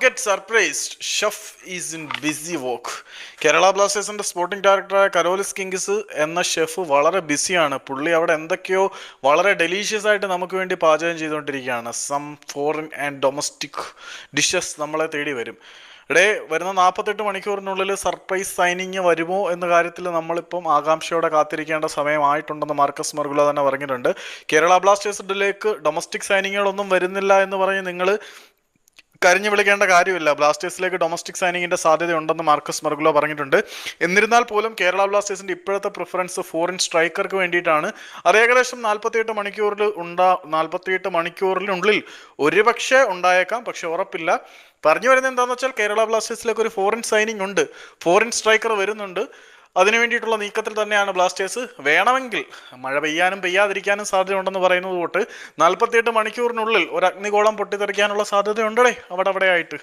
get surprised. Chef is in busy work. Kerala ബ്ലാസ്റ്റേഴ്സിന്റെ sporting ഡയറക്ടറായ Karolis Kings എന്ന chef വളരെ ബിസിയാണ്. പുള്ളി അവിടെ എന്തൊക്കെയോ വളരെ ഡെലീഷ്യസ് ആയിട്ട് നമുക്ക് വേണ്ടി പാചകം ചെയ്തുകൊണ്ടിരിക്കുകയാണ്. Some foreign and domestic dishes നമ്മളെ തേടി വരും. വരുന്ന 48 മണിക്കൂറിനുള്ളിൽ സർപ്രൈസ് സൈനിങ് വരുമോ എന്ന കാര്യത്തിൽ നമ്മളിപ്പം ആകാംക്ഷയോടെ കാത്തിരിക്കേണ്ട സമയമായിട്ടുണ്ടെന്ന് മാർക്കസ് മർഗുല തന്നെ പറഞ്ഞിട്ടുണ്ട്. കേരള ബ്ലാസ്റ്റേഴ്സിലേക്ക് ഡൊമസ്റ്റിക് സൈനിങ്ങുകളൊന്നും വരുന്നില്ല എന്ന് പറഞ്ഞ് നിങ്ങൾ കരിഞ്ഞു വിളിക്കേണ്ട കാര്യമില്ല. ബ്ലാസ്റ്റേഴ്സിലേക്ക് ഡൊമസ്റ്റിക് സൈനിങ്ങിന്റെ സാധ്യതയുണ്ടെന്ന് മാർക്കസ് മർഗുല പറഞ്ഞിട്ടുണ്ട്. എന്നിരുന്നാൽ പോലും കേരള ബ്ലാസ്റ്റേഴ്സിന്റെ ഇപ്പോഴത്തെ പ്രിഫറൻസ് ഫോറിൻ സ്ട്രൈക്കർക്ക് വേണ്ടിയിട്ടാണ്. അത് ഏകദേശം 48 മണിക്കൂറിനുള്ളിൽ ഒരുപക്ഷെ ഉണ്ടായേക്കാം, പക്ഷെ ഉറപ്പില്ല. പറഞ്ഞു വരുന്നത് എന്താണെന്ന് വെച്ചാൽ കേരള ബ്ലാസ്റ്റേഴ്സിലേക്ക് ഒരു ഫോറിൻ സൈനിങ് ഉണ്ട്, ഫോറിൻ സ്ട്രൈക്കർ വരുന്നുണ്ട്. അതിനു വേണ്ടിയിട്ടുള്ള നീക്കത്തിൽ തന്നെയാണ് ബ്ലാസ്റ്റേഴ്സ്. വേണമെങ്കിൽ മഴ പെയ്യാനും പെയ്യാതിരിക്കാനും സാധ്യതയുണ്ടെന്ന് പറയുന്നത് തൊട്ട് 48 മണിക്കൂറിനുള്ളിൽ ഒരു അഗ്നിഗോളം പൊട്ടിത്തെറിക്കാനുള്ള സാധ്യതയുണ്ടേ അവിടെ ആയിട്ട്.